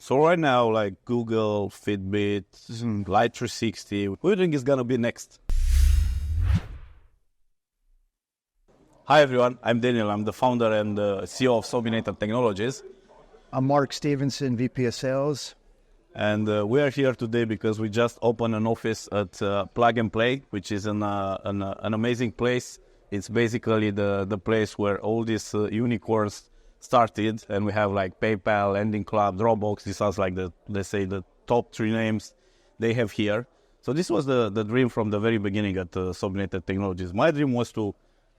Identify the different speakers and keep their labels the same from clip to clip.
Speaker 1: So right now, like Google, Fitbit, Light 360, who do you think is going to be next? Hi everyone, I'm Daniel. I'm the founder and CEO of Softbinator Technologies.
Speaker 2: I'm Mark Stevenson, VP of Sales.
Speaker 1: And we are here today because we just opened an office at Plug and Play, which is an amazing place. It's basically the place where all these unicorns started, and we have like PayPal, Lending Club, Dropbox. This was like the top 3 names they have here. So this was the dream from the very beginning at Softbinator Technologies. My dream was to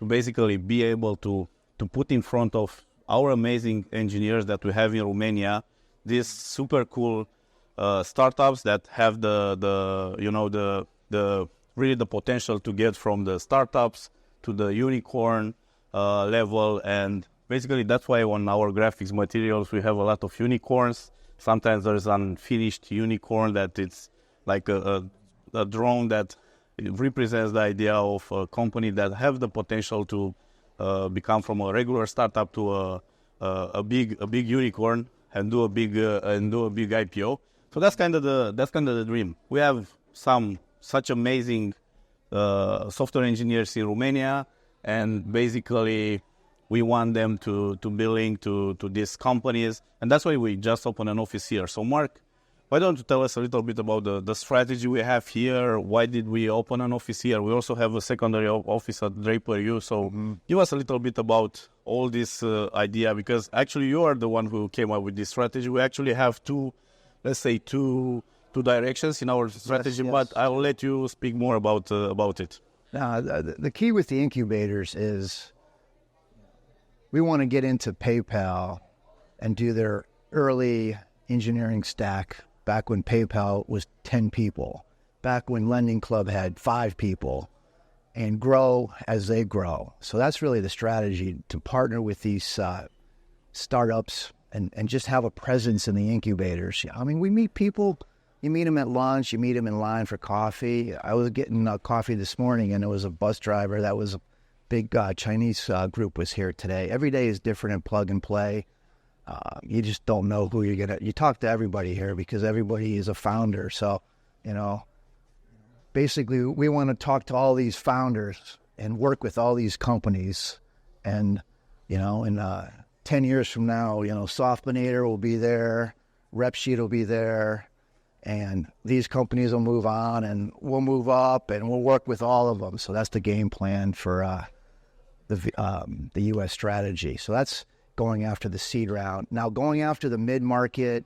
Speaker 1: basically be able to put in front of our amazing engineers that we have in Romania these super cool startups that have really the potential to get from the startups to the unicorn level. And basically that's why on our graphics materials we have a lot of unicorns. Sometimes there's unfinished unicorn that it's like a drone that represents the idea of a company that have the potential to become from a regular startup to a big unicorn and do a big IPO. So that's kind of the dream. We have such amazing software engineers in Romania, and basically we want them to be linked to these companies, and that's why we just opened an office here. So Mark, why don't you tell us a little bit about the strategy we have here? Why did we open an office here? We also have a secondary office at Draper U. So give us a little bit about all this idea, because actually you are the one who came up with this strategy. We actually have two directions in our strategy, yes. But I will let you speak more about it.
Speaker 2: The key with the incubators is we want to get into PayPal and do their early engineering stack back when PayPal was 10 people, back when Lending Club had 5 people, and grow as they grow. So that's really the strategy, to partner with these startups and just have a presence in the incubators. I mean, we meet people, you meet them at lunch, you meet them in line for coffee. I was getting coffee this morning, and it was a bus driver that was a big Chinese group was here today. Every day is different in Plug and Play. You just don't know who you're you talk to everybody here because everybody is a founder. So, basically we want to talk to all these founders and work with all these companies. And, in 10 years from now, Softbinator will be there, RepSheet will be there, and these companies will move on and we'll move up and we'll work with all of them. So that's the game plan for the U.S. strategy. So that's going after the seed round. Now going after the mid-market,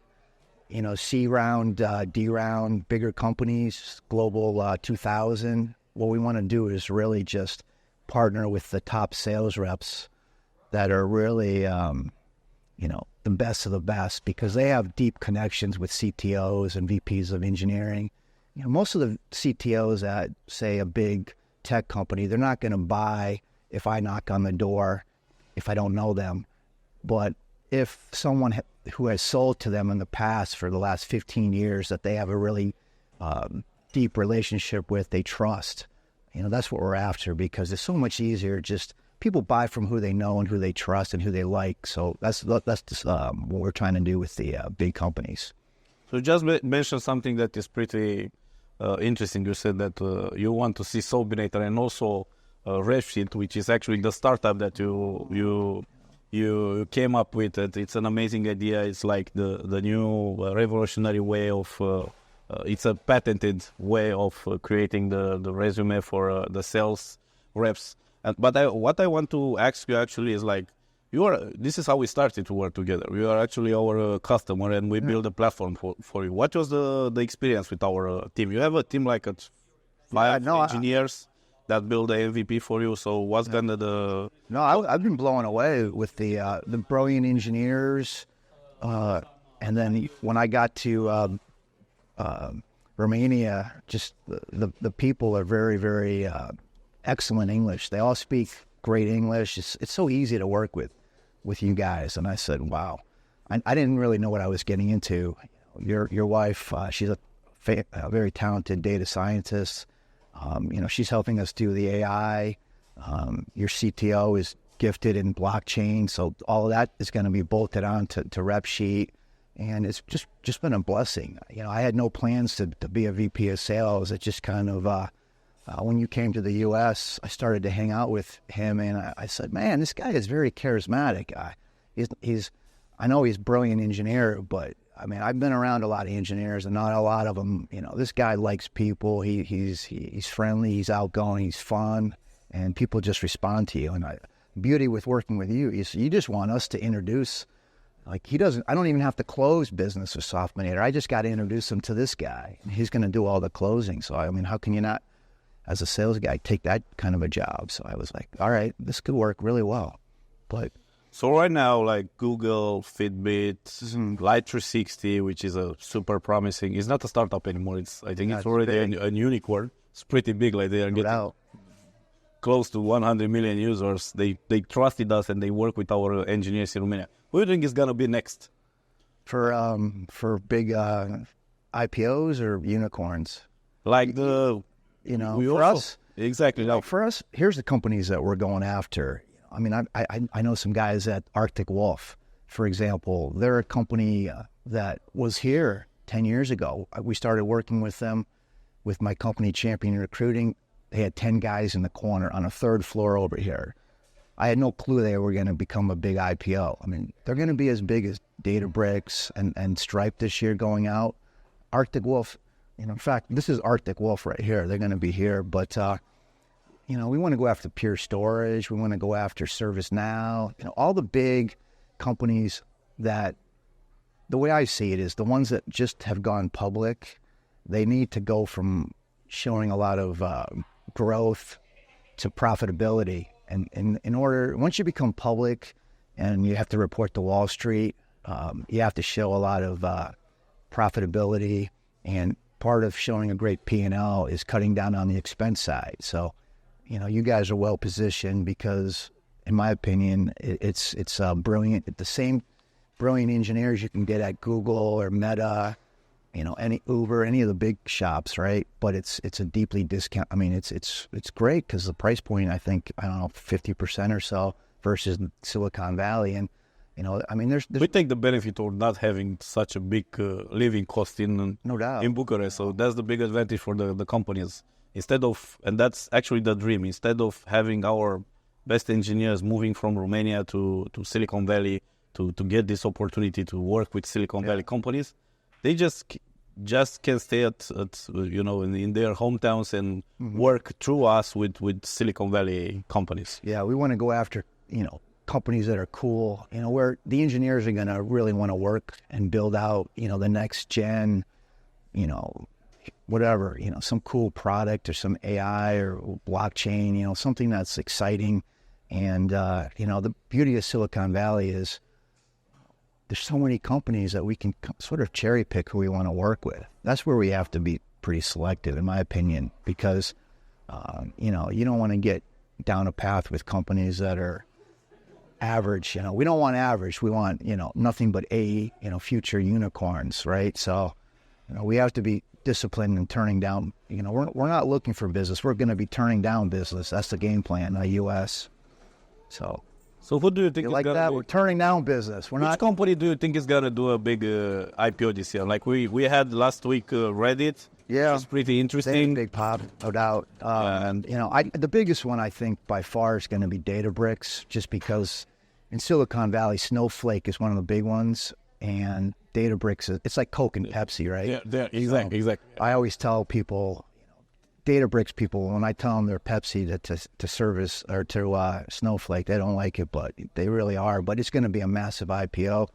Speaker 2: C round, D round, bigger companies, Global 2000, what we want to do is really just partner with the top sales reps that are really, the best of the best, because they have deep connections with CTOs and VPs of engineering. Most of the CTOs at, say, a big tech company, they're not going to buy if I knock on the door, if I don't know them. But if someone who has sold to them in the past for the last 15 years that they have a really deep relationship with, they trust, that's what we're after, because it's so much easier. Just people buy from who they know and who they trust and who they like. So that's just, what we're trying to do with the big companies.
Speaker 1: So you just mentioned something that is pretty interesting. You said that you want to see Softbinator and also RepSheet, which is actually the startup that you came up with. It's an amazing idea. It's like the new revolutionary way of, it's a patented way of creating the resume for the sales reps. But what I want to ask you actually is like, this is how we started to work together. You are actually our customer, and we build a platform for you. What was the experience with our team? You have a team like 5 engineers that build the MVP for you. So what's kind of the...
Speaker 2: No, I've been blown away with the brilliant engineers. And then when I got to Romania, just the people are very, very excellent English. They all speak great English. It's so easy to work with you guys. And I said, wow, I didn't really know what I was getting into. Your wife, she's a very talented data scientist. She's helping us do the AI. Your CTO is gifted in blockchain, so all of that is going to be bolted on to RepSheet. and it's just been a blessing. You know, I had no plans to be a VP of sales. It just kind of when you came to the U.S., I started to hang out with him, and I said, man, this guy is very charismatic. I know he's a brilliant engineer, but I mean, I've been around a lot of engineers, and not a lot of them. You know, this guy likes people. He's friendly. He's outgoing. He's fun, and people just respond to you. And beauty with working with you is you just want us to introduce. Like he doesn't. I don't even have to close business with Softbinator. I just got to introduce him to this guy, and he's going to do all the closing. So I mean, how can you not, as a sales guy, take that kind of a job? So I was like, all right, this could work really well, but.
Speaker 1: So right now, like Google, Fitbit, Light 360, which is a super promising. It's not a startup anymore. I think it's already a unicorn. It's pretty big. Like they are getting close to 100 million users. They trusted us and they work with our engineers in Romania. Who do you think is gonna be next?
Speaker 2: For big IPOs or unicorns?
Speaker 1: Like for
Speaker 2: us,
Speaker 1: exactly.
Speaker 2: Like for us, here's the companies that we're going after. I mean, I know some guys at Arctic Wolf, for example. They're a company that was here 10 years ago. We started working with them with my company, Champion Recruiting. They had 10 guys in the corner on a third floor over here. I had no clue they were going to become a big IPO. I mean, they're going to be as big as Databricks and Stripe this year going out. Arctic Wolf, in fact, this is Arctic Wolf right here. They're going to be here, but... we want to go after Pure Storage. We want to go after ServiceNow. All the big companies that, the way I see it is the ones that just have gone public, they need to go from showing a lot of growth to profitability. And in order, once you become public and you have to report to Wall Street, you have to show a lot of profitability. And part of showing a great P&L is cutting down on the expense side. So, you guys are well positioned because, in my opinion, it's brilliant. The same brilliant engineers you can get at Google or Meta, any Uber, any of the big shops, right? But it's a deeply discount. I mean, it's great because the price point, I think, 50% or so versus Silicon Valley, and I mean, there's
Speaker 1: we take the benefit of not having such a big living cost in
Speaker 2: no doubt
Speaker 1: in Bucharest. So that's the big advantage for the companies. Instead of, and that's actually the dream, instead of having our best engineers moving from Romania to Silicon Valley to get this opportunity to work with Silicon Valley companies, they just can stay at in their hometowns and work through us with Silicon Valley companies.
Speaker 2: Yeah, we want to go after, companies that are cool, where the engineers are going to really want to work and build out, the next gen, whatever, some cool product or some AI or blockchain, something that's exciting. And, the beauty of Silicon Valley is there's so many companies that we can sort of cherry pick who we want to work with. That's where we have to be pretty selective, in my opinion, because, you don't want to get down a path with companies that are average. We don't want average. We want, nothing but future unicorns, right? So, we have to be disciplined and turning down, we're not looking for business. We're going to be turning down business. That's the game plan in the U.S. So
Speaker 1: who do you think
Speaker 2: you like that? We're turning down business.
Speaker 1: Which company do you think is going to do a big IPO this year? Like we had last week Reddit.
Speaker 2: Yeah.
Speaker 1: It's pretty interesting.
Speaker 2: Big pop, no doubt. And the biggest one I think by far is going to be Databricks, just because in Silicon Valley, Snowflake is one of the big ones. And Databricks, it's like Coke and Pepsi, right?
Speaker 1: Yeah, exactly.
Speaker 2: I always tell people, Databricks people, when I tell them they're Pepsi to service or to Snowflake, they don't like it, but they really are. But it's going to be a massive IPO.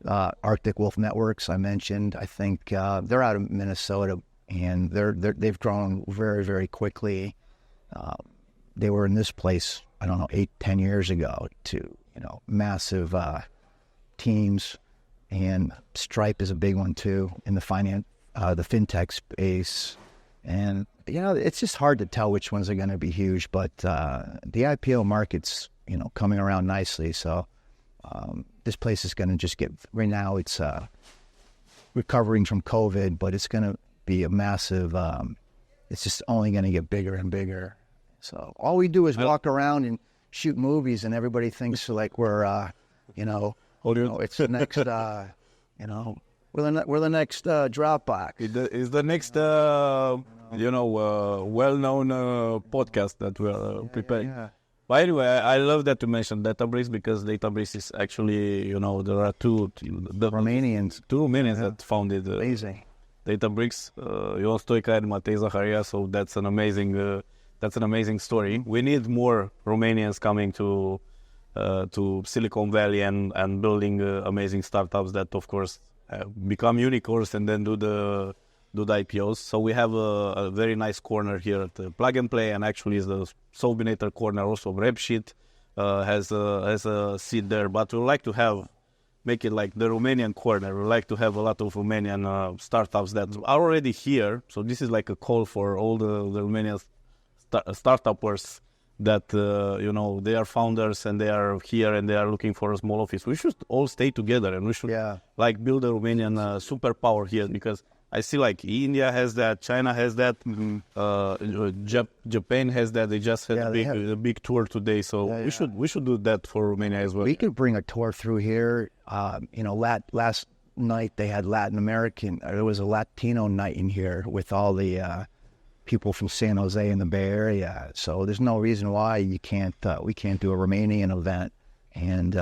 Speaker 2: Arctic Wolf Networks, I mentioned, I think they're out of Minnesota, and they've grown very, very quickly. They were in this place, 8-10 years ago to massive teams. And Stripe is a big one too in the fintech space. And it's just hard to tell which ones are going to be huge, but the IPO market's coming around nicely. So this place is going to just get, right now it's recovering from COVID, but it's going to be a massive. It's just only going to get bigger and bigger. So all we do is walk around and shoot movies, and everybody thinks like we're it's the next, You know, we're the next Dropbox.
Speaker 1: It's the next, well-known podcast that we're preparing.
Speaker 2: Yeah.
Speaker 1: But anyway, I love that you mentioned Databricks because Databricks is actually, there are two
Speaker 2: Romanians
Speaker 1: that founded
Speaker 2: amazing.
Speaker 1: Databricks, Ion Stoica and Matei Zaharia. So that's an amazing story. We need more Romanians coming to Silicon Valley and building amazing startups that, of course, become unicorns and then do the IPOs. So we have a very nice corner here at Plug and Play, and actually is the Softbinator corner. Also, Repsheet has a seat there, but we would like to make it like the Romanian corner. We like to have a lot of Romanian startups that are already here. So this is like a call for all the Romanian startuppers that they are founders and they are here and they are looking for a small office. We should all stay together and we should build a Romanian superpower here, because I see like India has that, China has that, Japan has that. They just had a big tour today, so we should do that for Romania as well.
Speaker 2: We could bring a tour through here. Last night they had Latin American. There was a Latino night in here with all the people from San Jose and the Bay Area. So there's no reason why we can't do a Romanian event. And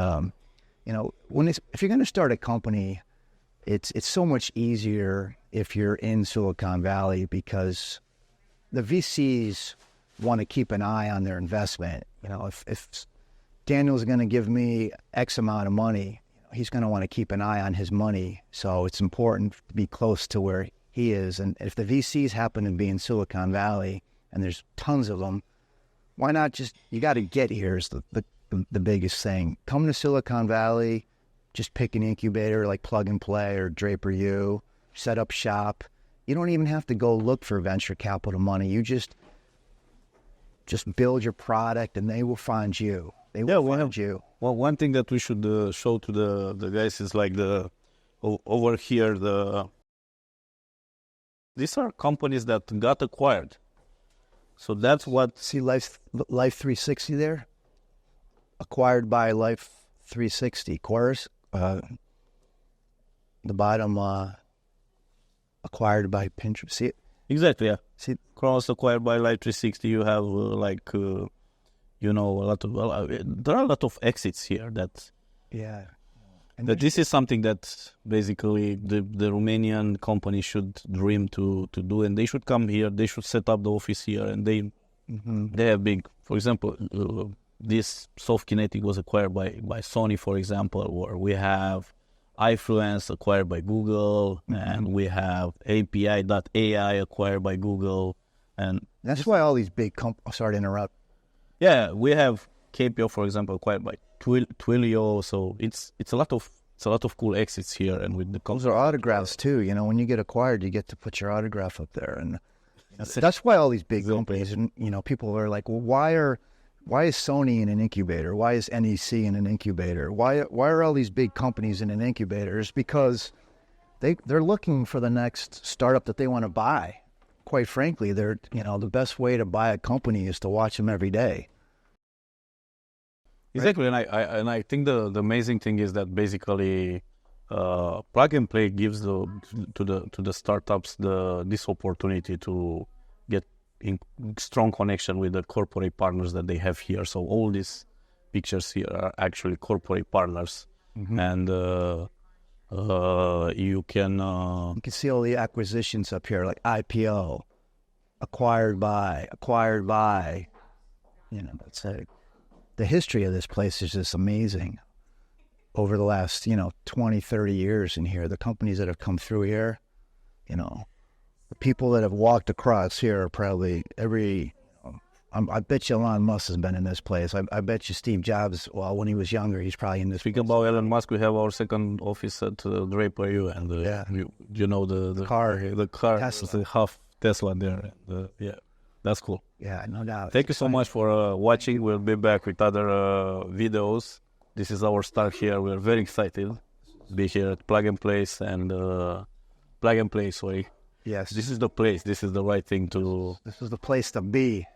Speaker 2: if you're going to start a company, it's so much easier if you're in Silicon Valley, because the VCs want to keep an eye on their investment. If Daniel's going to give me X amount of money, he's going to want to keep an eye on his money. So it's important to be close to where he is. And if the VCs happen to be in Silicon Valley, and there's tons of them, why not you got to get here is the biggest thing. Come to Silicon Valley, just pick an incubator like Plug and Play or Draper U, set up shop. You don't even have to go look for venture capital money. You just build your product and they will find you. They will find you.
Speaker 1: Well, one thing that we should show to the guys is like over here, these are companies that got acquired. So that's what...
Speaker 2: See Life 360 there? Acquired by Life 360. Chorus, the bottom, acquired by Pinterest. See it?
Speaker 1: Exactly, yeah.
Speaker 2: See,
Speaker 1: Cross acquired by Life 360. You have a lot of... there are a lot of exits here that...
Speaker 2: Yeah.
Speaker 1: That this is something that basically the Romanian company should dream to do, and they should come here. They should set up the office here, and they have big. For example, this Softkinetic was acquired by Sony, for example, or we have iFluence acquired by Google, and we have API.ai acquired by Google, and
Speaker 2: that's why all these big companies. Sorry to interrupt.
Speaker 1: Yeah, we have KPO, for example, acquired by Twilio, so it's a lot of cool exits here, and with the
Speaker 2: those are autographs too. When you get acquired, you get to put your autograph up there, and that's why all these big companies. And people are like, well, why is Sony in an incubator? Why is NEC in an incubator? Why are all these big companies in an incubator? It's because they're looking for the next startup that they want to buy. Quite frankly, the best way to buy a company is to watch them every day.
Speaker 1: Exactly, right? and I think the amazing thing is that basically Plug and Play gives to the startups this opportunity to get in strong connection with the corporate partners that they have here. So all these pictures here are actually corporate partners, and you can
Speaker 2: see all the acquisitions up here, like IPO, acquired by. That's it. The history of this place is just amazing. Over the last, 20, 30 years in here, the companies that have come through here, the people that have walked across here are probably I bet you Elon Musk has been in this place. I bet you Steve Jobs, when he was younger, he's probably in this place.
Speaker 1: Speaking about Elon Musk, we have our second office at Draper U, and the car,
Speaker 2: Tesla.
Speaker 1: the half Tesla there. And, that's cool.
Speaker 2: Yeah, no doubt.
Speaker 1: Thank you so much for watching. We'll be back with other videos. This is our start here. We're very excited to be here at Plug and Play, sorry.
Speaker 2: Yes.
Speaker 1: This is the place. This is the right thing to...
Speaker 2: This is the place to be.